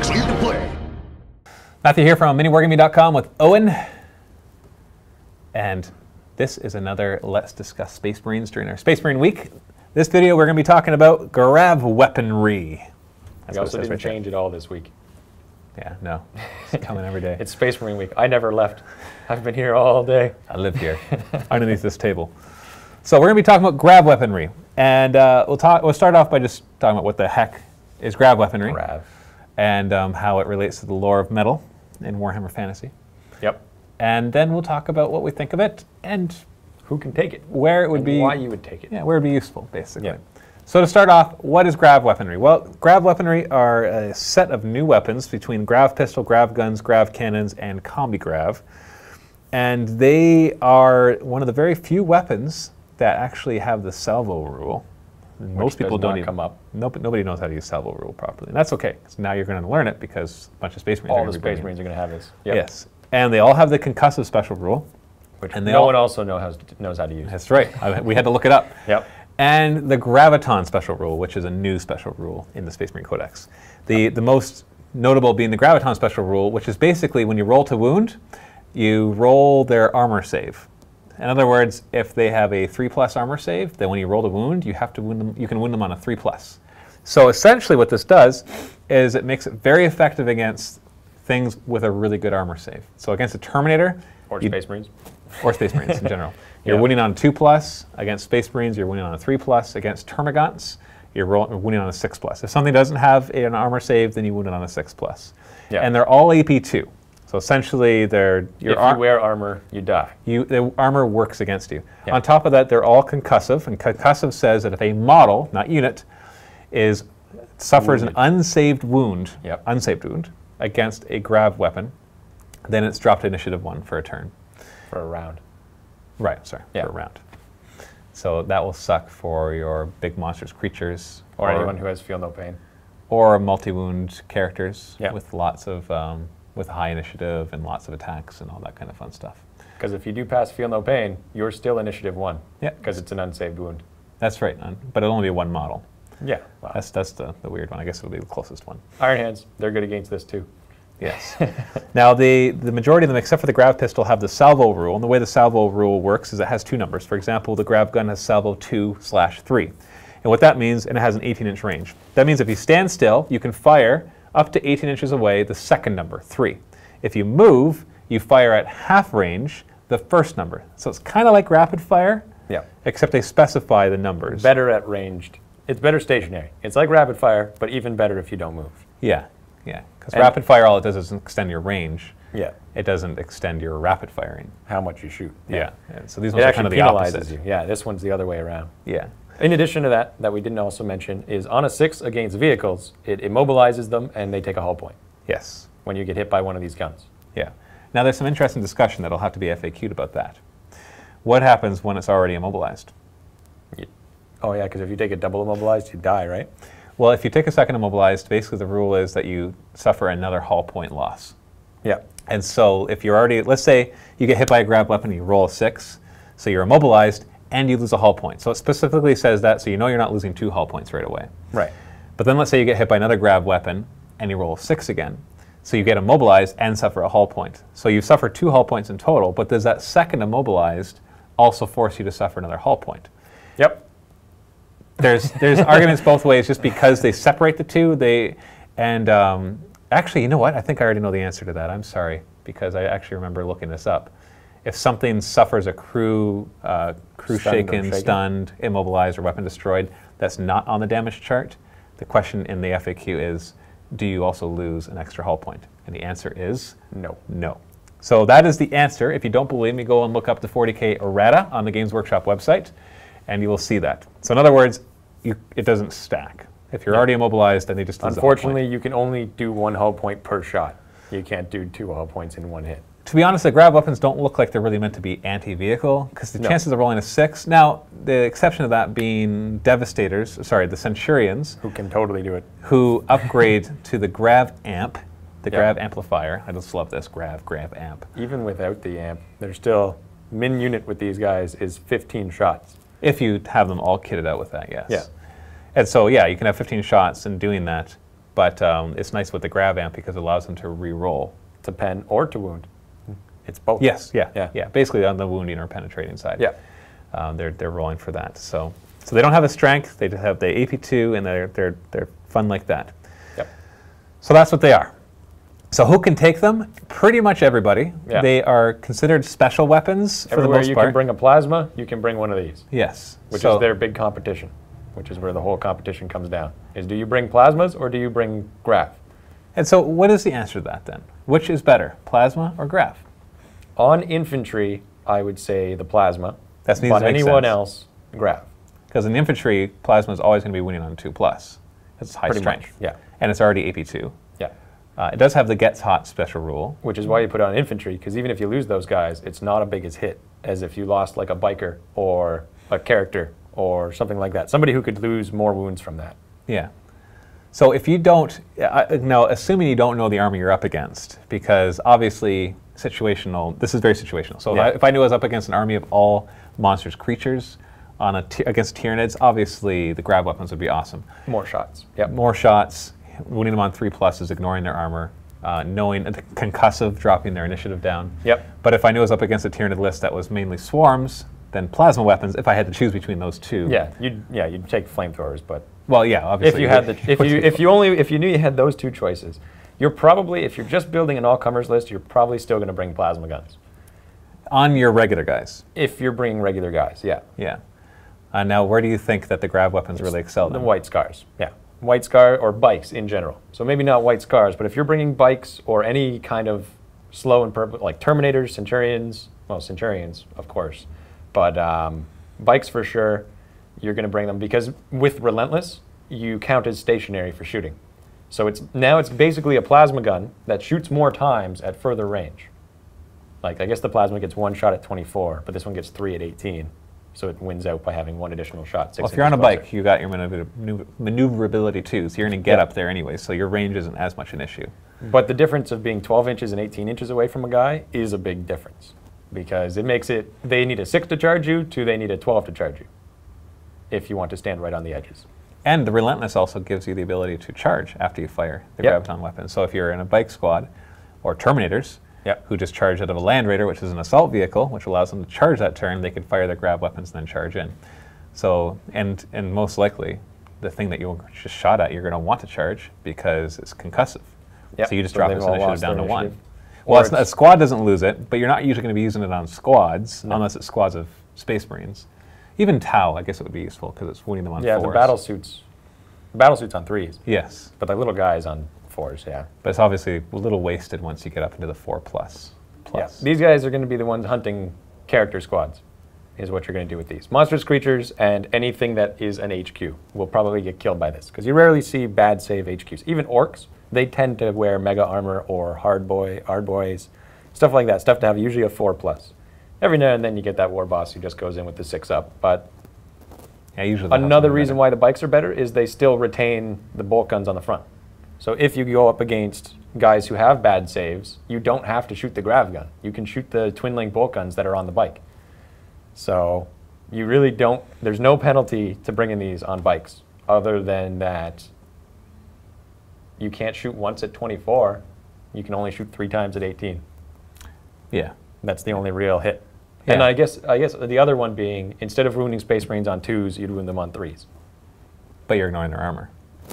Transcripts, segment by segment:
clear to play. Matthew here from MiniWarGaming.com with Owen. And this is another Let's Discuss Space Marines during our Space Marine Week. This video we're going to be talking about Grav Weaponry. We also didn't change it all this week. Yeah, no. It's coming every day. It's Space Marine Week. I never left. I've been here all day. I live here, underneath this table. So we're going to be talking about Grav Weaponry. And we'll start off by just talking about what the heck is Grav Weaponry. Grav. And how it relates to the lore of metal in Warhammer Fantasy. Yep. And then we'll talk about what we think of it and who can take it, where it would be, why you would take it. Yeah, where it would be useful, basically. Yeah. So to start off, what is Grav Weaponry? Well, Grav Weaponry are a set of new weapons between Grav Pistol, Grav Guns, Grav Cannons, and Combi Grav. And they are one of the very few weapons that actually have the Salvo Rule. Most people don't even come up. Nobody knows how to use Salvo Rule properly, and that's okay. So now you're going to learn it because a bunch of Space Marines. All the Space Marines are going to have this. Yep. Yes, and they all have the concussive special rule, which no one also knows how to use. That's right. We had to look it up. Yep. And the Graviton special rule, which is a new special rule in the Space Marine Codex. The most notable being the Graviton special rule, which is basically when you roll to wound, you roll their armor save. In other words, if they have a 3+ armor save, then when you roll to wound, you have to wound them. You can wound them on a 3+. So essentially, what this does is it makes it very effective against things with a really good armor save. So against a Terminator, or Space Marines, or Space Marines in general, you're winning on a 2+. Against Space Marines, you're winning on a 3+. Against Termagants, you're winning on a 6+. If something doesn't have an armor save, then you wound it on a 6+. Yeah. And they're all AP2. So essentially, if you wear armor, you die. The armor works against you. Yeah. On top of that, they're all concussive, and concussive says that if a model, not unit, suffers an unsaved wound, against a Grav weapon, then it's dropped to initiative 1 for a turn. For a round. Right, sorry, for a round. So that will suck for your big monstrous creatures. Or anyone who has feel no pain. Or multi-wound characters with lots of with high initiative and lots of attacks and all that kind of fun stuff. Because if you do pass feel no pain, you're still initiative 1. Yeah. Because it's an unsaved wound. That's right, but it'll only be one model. Yeah. Wow. That's the weird one. I guess it'll be the closest one. Iron Hands, they're good against this too. Yes. Now the majority of them, except for the Grav Pistol, have the Salvo Rule. And the way the Salvo Rule works is it has 2 numbers. For example, the Grav Gun has Salvo 2/3. And what that means, and it has an 18-inch range. That means if you stand still, you can fire up to 18 inches away, the second number, 3. If you move, you fire at half range, the first number. So it's kind of like rapid fire, except they specify the numbers. Better at ranged. It's better stationary. It's like rapid fire, but even better if you don't move. Yeah, yeah. Because rapid fire, all it does is extend your range. Yeah. It doesn't extend your rapid firing. How much you shoot. Yeah. So these ones are kind of the opposite. You. Yeah, this one's the other way around. Yeah. In addition to that we didn't also mention, is on a 6 against vehicles, it immobilizes them and they take a hull point. Yes. When you get hit by one of these guns. Yeah. Now there's some interesting discussion that'll have to be FAQ'd about that. What happens when it's already immobilized? Oh yeah, because if you take it double immobilized, you die, right? Well, if you take a second immobilized, basically the rule is that you suffer another hull point loss. Yeah. And so if you're already, let's say you get hit by a Grav weapon and you roll a 6, so you're immobilized and you lose a hull point. So it specifically says that, so you know you're not losing 2 hull points right away. Right. But then let's say you get hit by another Grav weapon and you roll a 6 again. So you get immobilized and suffer a hull point. So you suffer 2 hull points in total, but does that second immobilized also force you to suffer another hull point? Yep. There's arguments both ways, just because they separate the two. Actually, you know what? I think I already know the answer to that. I'm sorry, because I actually remember looking this up. If something suffers a crew shaken, stunned, immobilized, or weapon destroyed, that's not on the damage chart, the question in the FAQ is, do you also lose an extra hull point? And the answer is no. No. So that is the answer. If you don't believe me, go and look up the 40K errata on the Games Workshop website, and you will see that. So in other words, it doesn't stack. If you're already immobilized, then they just lose the hull point. Unfortunately, you can only do 1 hull point per shot. You can't do 2 hull points in 1 hit. To be honest, the Grav weapons don't look like they're really meant to be anti-vehicle, because the chances of rolling a 6. Now, the exception of that being the Centurions, who can totally do it, who upgrade to the Grav Amp, the Grav Amplifier. I just love this, Grav Amp. Even without the amp, there's still, min unit with these guys is 15 shots. If you have them all kitted out with that, yes. Yeah. And so, yeah, you can have 15 shots, and doing that, but it's nice with the Grav amp because it allows them to re-roll. To pen or to wound. It's both. Yes, yeah. Basically on the wounding or penetrating side. Yeah. They're rolling for that. So they don't have a strength. They just have the AP2, and they're fun like that. Yep. So that's what they are. So who can take them? Pretty much everybody. Yeah. They are considered special weapons for the most part. Everywhere you can bring a plasma, you can bring one of these. Yes. Which is their big competition, which is where the whole competition comes down. Is do you bring plasmas or do you bring Grav? And so what is the answer to that then? Which is better, plasma or Grav? On infantry, I would say the plasma. That needs but to make anyone sense. else, Grav. Because in infantry, plasma is always going to be winning on 2+. It's high Pretty strength. much, yeah. And it's already AP2. Yeah. It does have the gets hot special rule. Which is why you put it on infantry, because even if you lose those guys, it's not a big as hit as if you lost like a biker or a character or something like that. Somebody who could lose more wounds from that. Yeah. So if you don't, now assuming you don't know the army you're up against, because obviously situational, this is very situational. So Yeah. if I knew I was up against an army of all monsters, creatures, on against Tyranids, obviously the Grav weapons would be awesome. More shots. Yep. More shots, winning them on 3+ is ignoring their armor, knowing the concussive, dropping their initiative down. Yep. But if I knew I was up against a Tyranid list that was mainly swarms, then plasma weapons, if I had to choose between those two. Yeah, you'd take flamethrowers, but Well, yeah, obviously. if you knew you had those two choices, you're probably, if you're just building an all-comers list, you're probably still going to bring plasma guns. On your regular guys. If you're bringing regular guys, yeah. Yeah. Now, where do you think that the Grav weapons really excel The then? white scars, yeah. White scar or bikes in general. So maybe not white scars, but if you're bringing bikes or any kind of slow and purple, like Terminators, Centurions, well, Centurions, of course, but bikes for sure, you're going to bring them because with Relentless, you count as stationary for shooting. So now it's basically a plasma gun that shoots more times at further range. Like, I guess the plasma gets 1 shot at 24, but this one gets 3 at 18. So it wins out by having 1 additional shot. Well, if you're on a bike, you got your maneuverability too, so you're going to get up there anyway, so your range isn't as much an issue. But the difference of being 12 inches and 18 inches away from a guy is a big difference. Because it makes it, they need a 6 to charge you, to they need a 12 to charge you, if you want to stand right on the edges. And the Relentless also gives you the ability to charge after you fire the graviton weapon. So if you're in a bike squad, or Terminators, who just charge out of a Land Raider, which is an assault vehicle, which allows them to charge that turn, they could fire their Grav weapons and then charge in. So, and most likely, the thing that you just shot at, you're going to want to charge because it's concussive. Yep. So you just drop this initiative down to 1. Well, a squad doesn't lose it, but you're not usually going to be using it on squads, unless it's squads of Space Marines. Even Tau, I guess it would be useful because it's winning them on 4s. Yeah, the battle suits on 3s. Yes. But the little guys on 4s, yeah. But it's obviously a little wasted once you get up into the 4+. Yeah. These guys are going to be the ones hunting character squads, is what you're going to do with these. Monsters, creatures, and anything that is an HQ will probably get killed by this, because you rarely see bad save HQs. Even orcs, they tend to wear mega armor or hard boys, stuff like that, stuff to have usually a 4+. Every now and then you get that war boss who just goes in with the 6 up, but yeah, usually another reason why the bikes are better is they still retain the bolt guns on the front. So if you go up against guys who have bad saves, you don't have to shoot the grav gun. You can shoot the twin link bolt guns that are on the bike. So you really don't, there's no penalty to bringing these on bikes other than that you can't shoot once at 24. You can only shoot 3 times at 18. Yeah. That's the only real hit. Yeah. And I guess the other one being, instead of wounding Space Marines on 2s, you'd wound them on 3s. But you're ignoring their armor.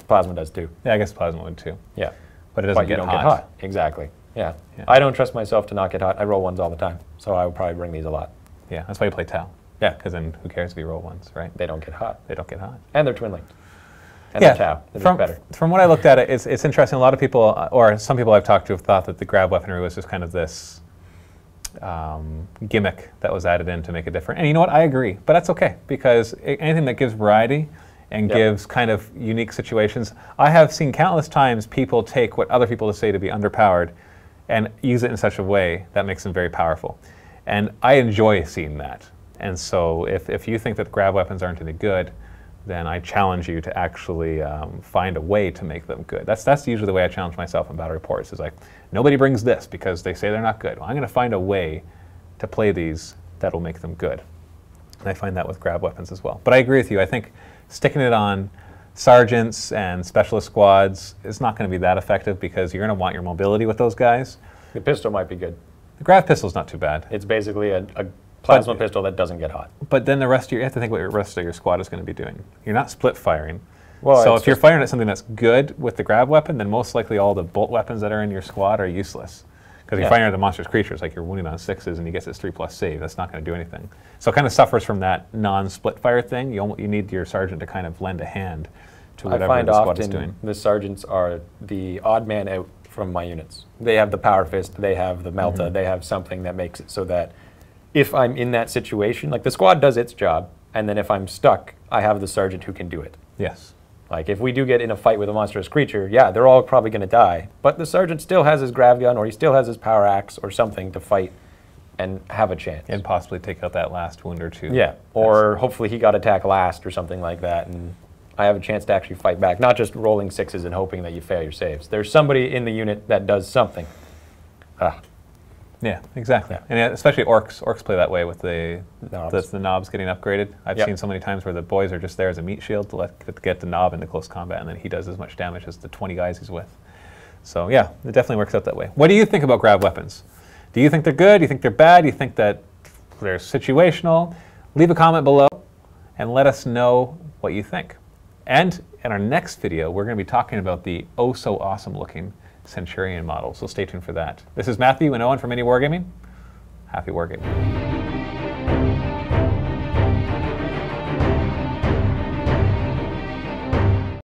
Plasma does too. Yeah, I guess plasma would too. Yeah. But it doesn't get hot. Exactly. Yeah. I don't trust myself to not get hot. I roll 1s all the time. So I would probably bring these a lot. Yeah, that's why you play Tau. Yeah. Because then who cares if you roll 1s, right? They don't get hot. They don't get hot. And they're twin linked. And they're Tau. They're better. From what I looked at it, it's interesting. A lot of people, or some people I've talked to, have thought that the grav weaponry was just kind of this gimmick that was added in to make it different. And you know what? I agree. But that's okay, because anything that gives variety and gives kind of unique situations. I have seen countless times people take what other people say to be underpowered and use it in such a way that makes them very powerful. And I enjoy seeing that. And so if you think that grav weapons aren't any good, then I challenge you to actually find a way to make them good. That's usually the way I challenge myself in battle reports, is like, nobody brings this because they say they're not good. Well, I'm going to find a way to play these that'll make them good. And I find that with grav weapons as well. But I agree with you. I think sticking it on sergeants and specialist squads, it's not going to be that effective because you're going to want your mobility with those guys. The pistol might be good. The Grav pistol's not too bad. It's basically a plasma pistol that doesn't get hot. But then the rest of your, you have to think what the rest of your squad is going to be doing. You're not split firing. Well, so if you're firing at something that's good with the Grav weapon, then most likely all the bolt weapons that are in your squad are useless. Because you're firing at the monstrous creatures, like you're wounding on 6s and he gets his 3+ save. That's not going to do anything. So it kind of suffers from that non-split fire thing. You need your sergeant to kind of lend a hand to whatever the squad is doing. The sergeants are the odd man out from my units. They have the power fist, they have the melta, they have something that makes it so that if I'm in that situation, like the squad does its job, and then if I'm stuck, I have the sergeant who can do it. Yes. Like if we do get in a fight with a monstrous creature, yeah, they're all probably going to die, but the sergeant still has his grav gun or he still has his power axe or something to fight and have a chance. And possibly take out that last wound or two. Yeah, or hopefully he got attacked last or something like that, and I have a chance to actually fight back, not just rolling 6s and hoping that you fail your saves. There's somebody in the unit that does something. Yeah, exactly. Yeah. And especially orcs. Orcs play that way with the Knobs. knobs getting upgraded. I've seen so many times where the boys are just there as a meat shield to get the knob into close combat, and then he does as much damage as the 20 guys he's with. So yeah, it definitely works out that way. What do you think about Grav weapons? Do you think they're good? Do you think they're bad? Do you think that they're situational? Leave a comment below and let us know what you think. And in our next video, we're going to be talking about the oh-so-awesome looking Centurion model, so stay tuned for that. This is Matthew and Owen from MiniWarGaming. Happy wargaming.